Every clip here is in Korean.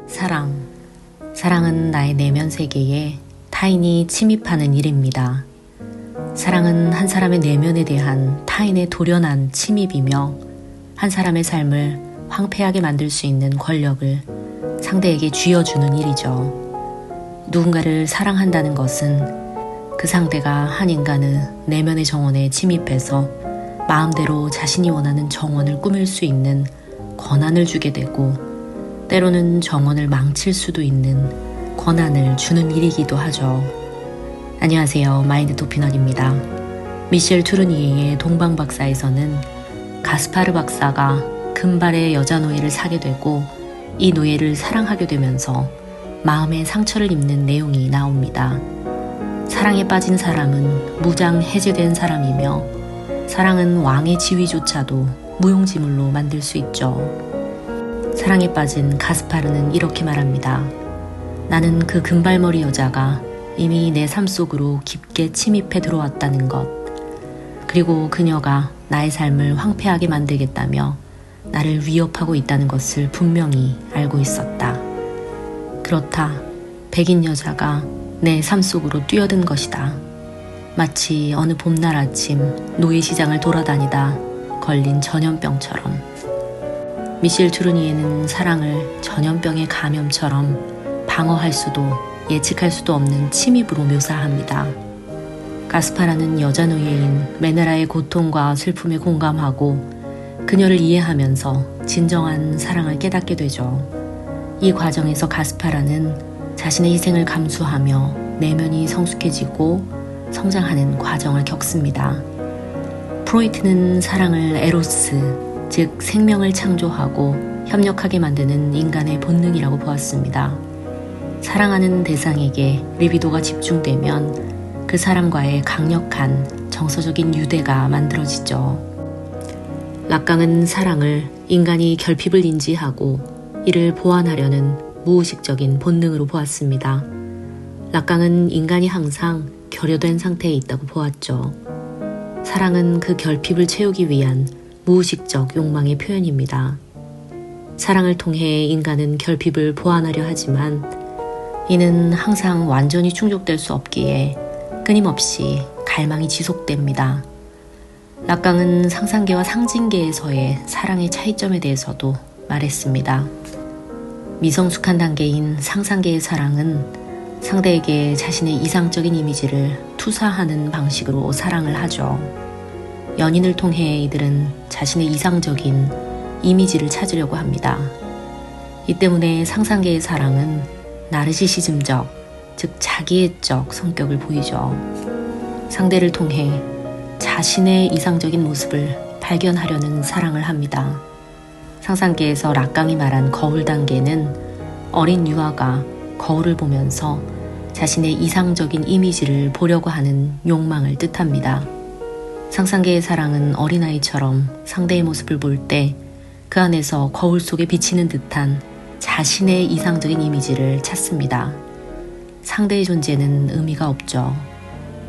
사랑. 사랑은 나의 내면 세계에 타인이 침입하는 일입니다. 사랑은 한 사람의 내면에 대한 타인의 돌연한 침입이며 한 사람의 삶을 황폐하게 만들 수 있는 권력을 상대에게 쥐어주는 일이죠. 누군가를 사랑한다는 것은 그 상대가 한 인간의 내면의 정원에 침입해서 마음대로 자신이 원하는 정원을 꾸밀 수 있는 권한을 주게 되고 때로는 정원을 망칠 수도 있는 권한을 주는 일이기도 하죠. 안녕하세요. 마인드 토피넛입니다. 미셸 투르니에의 동방박사에서는 가스파르 박사가 금발의 여자 노예를 사게 되고 이 노예를 사랑하게 되면서 마음의 상처를 입는 내용이 나옵니다. 사랑에 빠진 사람은 무장 해제된 사람이며 사랑은 왕의 지위조차도 무용지물로 만들 수 있죠. 사랑에 빠진 가스파르는 이렇게 말합니다. 나는 그 금발머리 여자가 이미 내 삶 속으로 깊게 침입해 들어왔다는 것, 그리고 그녀가 나의 삶을 황폐하게 만들겠다며 나를 위협하고 있다는 것을 분명히 알고 있었다. 그렇다. 백인 여자가 내 삶 속으로 뛰어든 것이다. 마치 어느 봄날 아침 노예시장을 돌아다니다 걸린 전염병처럼. 미셸 투르니에는 사랑을 전염병의 감염처럼 방어할 수도 예측할 수도 없는 침입으로 묘사합니다. 가스파라는 여자 노예인 메네라의 고통과 슬픔에 공감하고 그녀를 이해하면서 진정한 사랑을 깨닫게 되죠. 이 과정에서 가스파라는 자신의 희생을 감수하며 내면이 성숙해지고 성장하는 과정을 겪습니다. 프로이트는 사랑을 에로스, 즉 생명을 창조하고 협력하게 만드는 인간의 본능이라고 보았습니다. 사랑하는 대상에게 리비도가 집중되면 그 사람과의 강력한 정서적인 유대가 만들어지죠. 락강은 사랑을 인간이 결핍을 인지하고 이를 보완하려는 무의식적인 본능으로 보았습니다. 락강은 인간이 항상 결여된 상태에 있다고 보았죠. 사랑은 그 결핍을 채우기 위한 무의식적 욕망의 표현입니다. 사랑을 통해 인간은 결핍을 보완하려 하지만 이는 항상 완전히 충족될 수 없기에 끊임없이 갈망이 지속됩니다. 락강은 상상계와 상징계에서의 사랑의 차이점에 대해서도 말했습니다. 미성숙한 단계인 상상계의 사랑은 상대에게 자신의 이상적인 이미지를 투사하는 방식으로 사랑을 하죠. 연인을 통해 이들은 자신의 이상적인 이미지를 찾으려고 합니다. 이 때문에 상상계의 사랑은 나르시시즘적, 즉 자기애적 성격을 보이죠. 상대를 통해 자신의 이상적인 모습을 발견하려는 사랑을 합니다. 상상계에서 락강이 말한 거울 단계는 어린 유아가 거울을 보면서 자신의 이상적인 이미지를 보려고 하는 욕망을 뜻합니다. 상상계의 사랑은 어린아이처럼 상대의 모습을 볼 때 그 안에서 거울 속에 비치는 듯한 자신의 이상적인 이미지를 찾습니다. 상대의 존재는 의미가 없죠.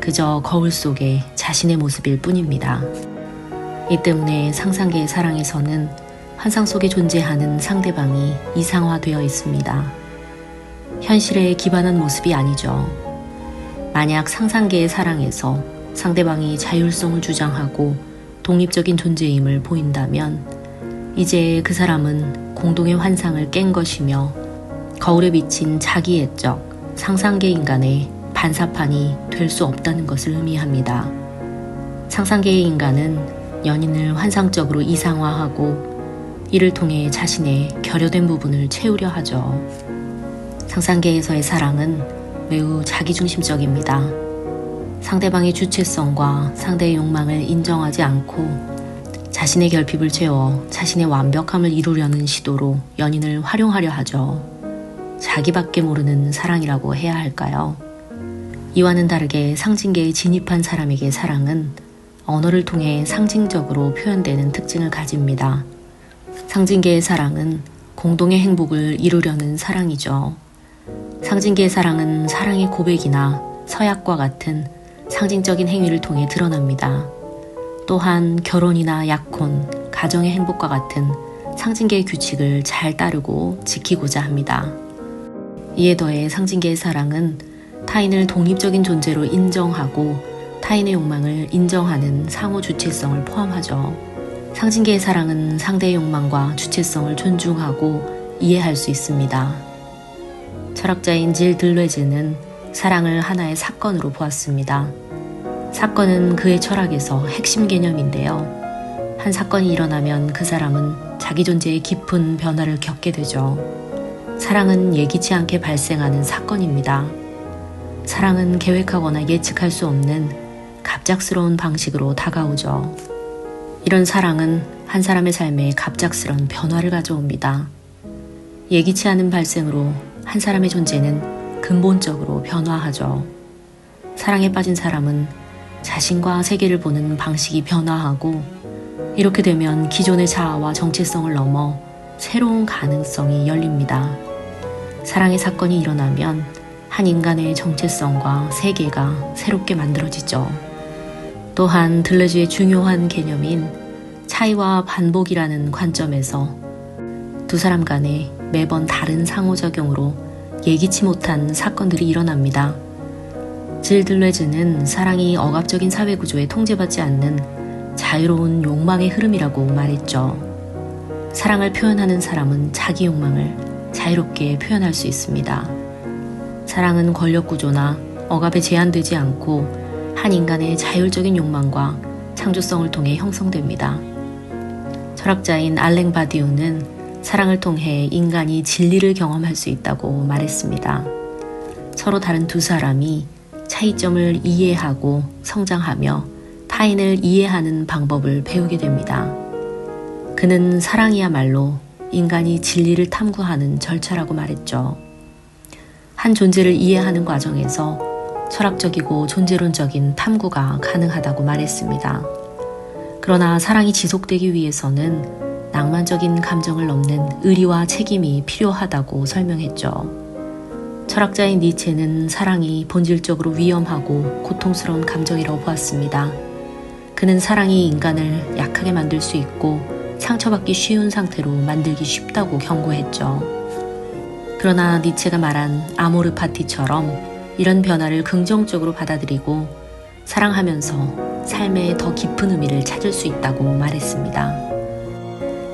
그저 거울 속에 자신의 모습일 뿐입니다. 이 때문에 상상계의 사랑에서는 환상 속에 존재하는 상대방이 이상화되어 있습니다. 현실에 기반한 모습이 아니죠. 만약 상상계의 사랑에서 상대방이 자율성을 주장하고 독립적인 존재임을 보인다면 이제 그 사람은 공동의 환상을 깬 것이며 거울에 비친 자기애적 상상계 인간의 반사판이 될 수 없다는 것을 의미합니다. 상상계의 인간은 연인을 환상적으로 이상화하고 이를 통해 자신의 결여된 부분을 채우려 하죠. 상상계에서의 사랑은 매우 자기중심적입니다. 상대방의 주체성과 상대의 욕망을 인정하지 않고 자신의 결핍을 채워 자신의 완벽함을 이루려는 시도로 연인을 활용하려 하죠. 자기밖에 모르는 사랑이라고 해야 할까요? 이와는 다르게 상징계에 진입한 사람에게 사랑은 언어를 통해 상징적으로 표현되는 특징을 가집니다. 상징계의 사랑은 공동의 행복을 이루려는 사랑이죠. 상징계의 사랑은 사랑의 고백이나 서약과 같은 상징적인 행위를 통해 드러납니다. 또한 결혼이나 약혼, 가정의 행복과 같은 상징계의 규칙을 잘 따르고 지키고자 합니다. 이에 더해 상징계의 사랑은 타인을 독립적인 존재로 인정하고 타인의 욕망을 인정하는 상호 주체성을 포함하죠. 상징계의 사랑은 상대의 욕망과 주체성을 존중하고 이해할 수 있습니다. 철학자인 질 들레즈는 사랑을 하나의 사건으로 보았습니다. 사건은 그의 철학에서 핵심 개념인데요. 한 사건이 일어나면 그 사람은 자기 존재의 깊은 변화를 겪게 되죠. 사랑은 예기치 않게 발생하는 사건입니다. 사랑은 계획하거나 예측할 수 없는 갑작스러운 방식으로 다가오죠. 이런 사랑은 한 사람의 삶에 갑작스런 변화를 가져옵니다. 예기치 않은 발생으로 한 사람의 존재는 근본적으로 변화하죠. 사랑에 빠진 사람은 자신과 세계를 보는 방식이 변화하고 이렇게 되면 기존의 자아와 정체성을 넘어 새로운 가능성이 열립니다. 사랑의 사건이 일어나면 한 인간의 정체성과 세계가 새롭게 만들어지죠. 또한 들레즈의 중요한 개념인 차이와 반복이라는 관점에서 두 사람 간에 매번 다른 상호작용으로 예기치 못한 사건들이 일어납니다. 질 들레즈는 사랑이 억압적인 사회구조에 통제받지 않는 자유로운 욕망의 흐름이라고 말했죠. 사랑을 표현하는 사람은 자기 욕망을 자유롭게 표현할 수 있습니다. 사랑은 권력구조나 억압에 제한되지 않고 한 인간의 자율적인 욕망과 창조성을 통해 형성됩니다. 철학자인 알랭 바디우는 사랑을 통해 인간이 진리를 경험할 수 있다고 말했습니다. 서로 다른 두 사람이 차이점을 이해하고 성장하며 타인을 이해하는 방법을 배우게 됩니다. 그는 사랑이야말로 인간이 진리를 탐구하는 절차라고 말했죠. 한 존재를 이해하는 과정에서 철학적이고 존재론적인 탐구가 가능하다고 말했습니다. 그러나 사랑이 지속되기 위해서는 낭만적인 감정을 넘는 의리와 책임이 필요하다고 설명했죠. 철학자인 니체는 사랑이 본질적으로 위험하고 고통스러운 감정이라고 보았습니다. 그는 사랑이 인간을 약하게 만들 수 있고 상처받기 쉬운 상태로 만들기 쉽다고 경고했죠. 그러나 니체가 말한 아모르 파티처럼 이런 변화를 긍정적으로 받아들이고 사랑하면서 삶에 더 깊은 의미를 찾을 수 있다고 말했습니다.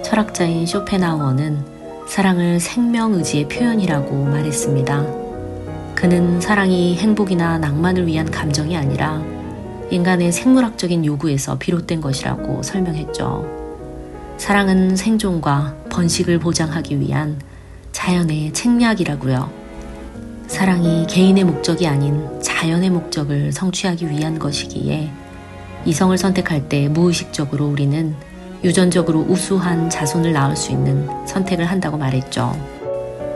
철학자인 쇼펜하우어는 사랑을 생명의지의 표현이라고 말했습니다. 그는 사랑이 행복이나 낭만을 위한 감정이 아니라 인간의 생물학적인 요구에서 비롯된 것이라고 설명했죠. 사랑은 생존과 번식을 보장하기 위한 자연의 책략이라고요. 사랑이 개인의 목적이 아닌 자연의 목적을 성취하기 위한 것이기에 이성을 선택할 때 무의식적으로 우리는 유전적으로 우수한 자손을 낳을 수 있는 선택을 한다고 말했죠.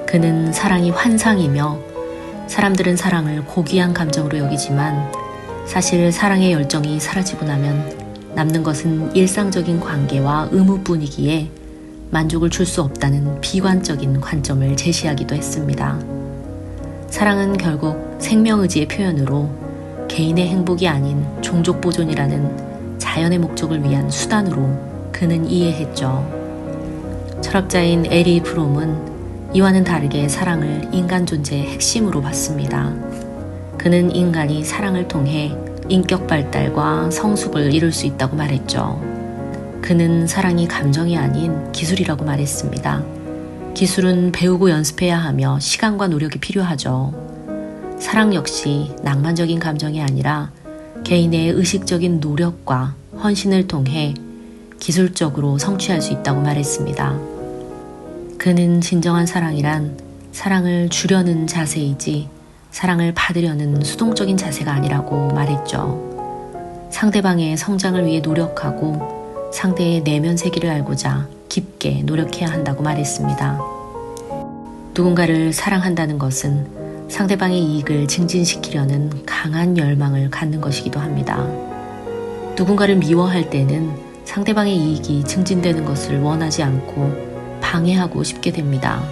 그는 사랑이 환상이며 사람들은 사랑을 고귀한 감정으로 여기지만 사실 사랑의 열정이 사라지고 나면 남는 것은 일상적인 관계와 의무뿐이기에 만족을 줄 수 없다는 비관적인 관점을 제시하기도 했습니다. 사랑은 결국 생명의지의 표현으로 개인의 행복이 아닌 종족 보존이라는 자연의 목적을 위한 수단으로 그는 이해했죠. 철학자인 에리 프롬은 이와는 다르게 사랑을 인간 존재의 핵심으로 봤습니다. 그는 인간이 사랑을 통해 인격 발달과 성숙을 이룰 수 있다고 말했죠. 그는 사랑이 감정이 아닌 기술이라고 말했습니다. 기술은 배우고 연습해야 하며 시간과 노력이 필요하죠. 사랑 역시 낭만적인 감정이 아니라 개인의 의식적인 노력과 헌신을 통해 기술적으로 성취할 수 있다고 말했습니다. 그는 진정한 사랑이란 사랑을 주려는 자세이지 사랑을 받으려는 수동적인 자세가 아니라고 말했죠. 상대방의 성장을 위해 노력하고 상대의 내면 세계를 알고자 깊게 노력해야 한다고 말했습니다. 누군가를 사랑한다는 것은 상대방의 이익을 증진시키려는 강한 열망을 갖는 것이기도 합니다. 누군가를 미워할 때는 상대방의 이익이 증진되는 것을 원하지 않고 방해하고 싶게 됩니다.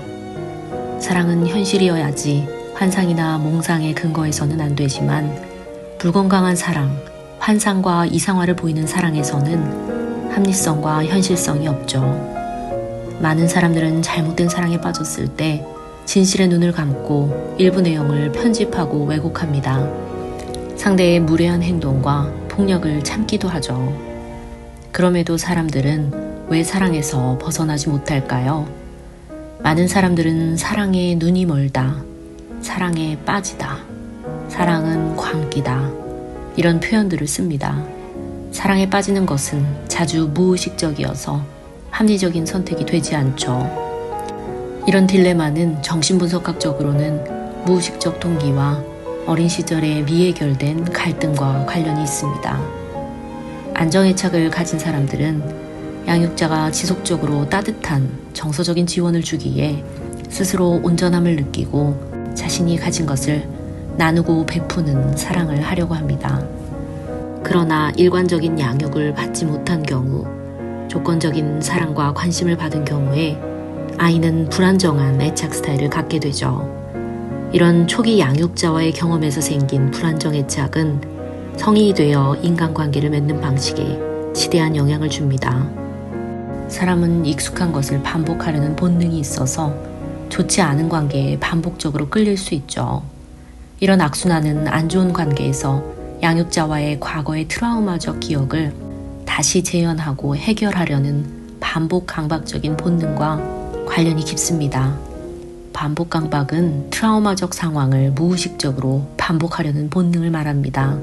사랑은 현실이어야지 환상이나 몽상의 근거에서는 안 되지만 불건강한 사랑, 환상과 이상화를 보이는 사랑에서는 합리성과 현실성이 없죠. 많은 사람들은 잘못된 사랑에 빠졌을 때 진실의 눈을 감고 일부 내용을 편집하고 왜곡합니다. 상대의 무례한 행동과 폭력을 참기도 하죠. 그럼에도 사람들은 왜 사랑에서 벗어나지 못할까요? 많은 사람들은 사랑에 눈이 멀다, 사랑에 빠지다, 사랑은 광기다, 이런 표현들을 씁니다. 사랑에 빠지는 것은 자주 무의식적이어서 합리적인 선택이 되지 않죠. 이런 딜레마는 정신분석학적으로는 무의식적 동기와 어린 시절에 미해결된 갈등과 관련이 있습니다. 안정애착을 가진 사람들은 양육자가 지속적으로 따뜻한 정서적인 지원을 주기에 스스로 온전함을 느끼고 자신이 가진 것을 나누고 베푸는 사랑을 하려고 합니다. 그러나 일관적인 양육을 받지 못한 경우, 조건적인 사랑과 관심을 받은 경우에 아이는 불안정한 애착 스타일을 갖게 되죠. 이런 초기 양육자와의 경험에서 생긴 불안정 애착은 성인이 되어 인간관계를 맺는 방식에 지대한 영향을 줍니다. 사람은 익숙한 것을 반복하려는 본능이 있어서 좋지 않은 관계에 반복적으로 끌릴 수 있죠. 이런 악순환은 안 좋은 관계에서 양육자와의 과거의 트라우마적 기억을 다시 재현하고 해결하려는 반복 강박적인 본능과 관련이 깊습니다. 반복 강박은 트라우마적 상황을 무의식적으로 반복하려는 본능을 말합니다.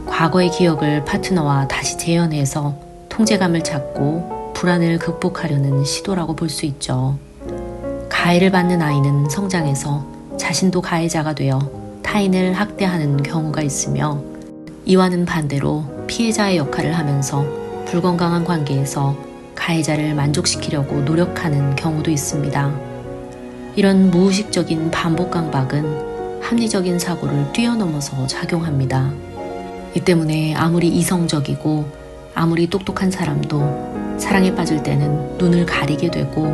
과거의 기억을 파트너와 다시 재현해서 통제감을 찾고 불안을 극복하려는 시도라고 볼 수 있죠. 가해를 받는 아이는 성장해서 자신도 가해자가 되어 타인을 학대하는 경우가 있으며, 이와는 반대로 피해자의 역할을 하면서 불건강한 관계에서 가해자를 만족시키려고 노력하는 경우도 있습니다. 이런 무의식적인 반복 강박은 합리적인 사고를 뛰어넘어서 작용합니다. 이 때문에 아무리 이성적이고 아무리 똑똑한 사람도 사랑에 빠질 때는 눈을 가리게 되고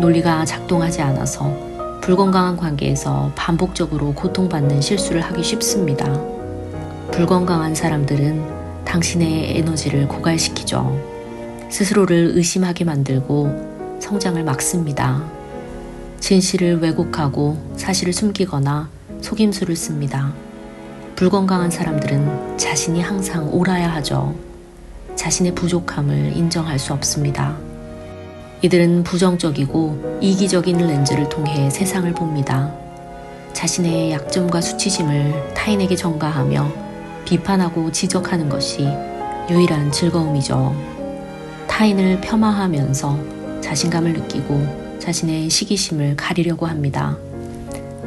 논리가 작동하지 않아서 불건강한 관계에서 반복적으로 고통받는 실수를 하기 쉽습니다. 불건강한 사람들은 당신의 에너지를 고갈시키죠. 스스로를 의심하게 만들고 성장을 막습니다. 진실을 왜곡하고 사실을 숨기거나 속임수를 씁니다. 불건강한 사람들은 자신이 항상 옳아야 하죠. 자신의 부족함을 인정할 수 없습니다. 이들은 부정적이고 이기적인 렌즈를 통해 세상을 봅니다. 자신의 약점과 수치심을 타인에게 전가하며 비판하고 지적하는 것이 유일한 즐거움이죠. 타인을 폄하하면서 자신감을 느끼고 자신의 시기심을 가리려고 합니다.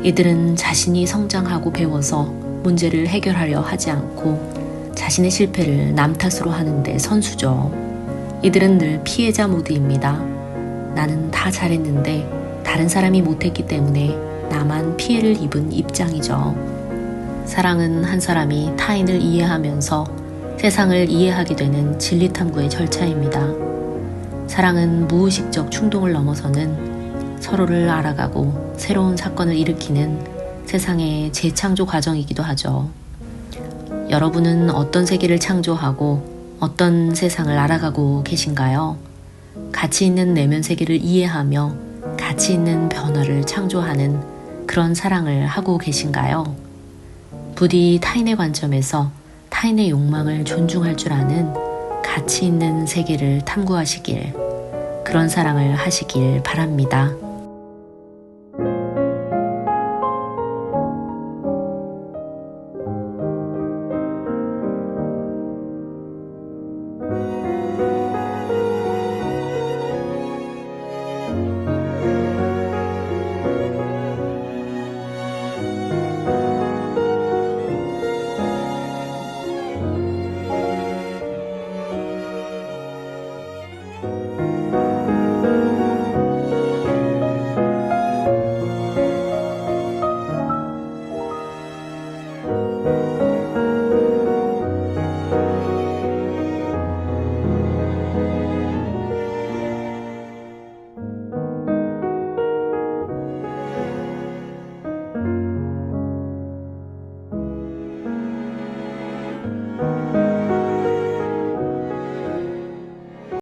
이들은 자신이 성장하고 배워서 문제를 해결하려 하지 않고 자신의 실패를 남 탓으로 하는데 선수죠. 이들은 늘 피해자 모드입니다. 나는 다 잘했는데 다른 사람이 못했기 때문에 나만 피해를 입은 입장이죠. 사랑은 한 사람이 타인을 이해하면서 세상을 이해하게 되는 진리탐구의 절차입니다. 사랑은 무의식적 충동을 넘어서는 서로를 알아가고 새로운 사건을 일으키는 세상의 재창조 과정이기도 하죠. 여러분은 어떤 세계를 창조하고 어떤 세상을 알아가고 계신가요? 가치 있는 내면 세계를 이해하며 가치 있는 변화를 창조하는 그런 사랑을 하고 계신가요? 부디 타인의 관점에서 타인의 욕망을 존중할 줄 아는 가치 있는 세계를 탐구하시길, 그런 사랑을 하시길 바랍니다.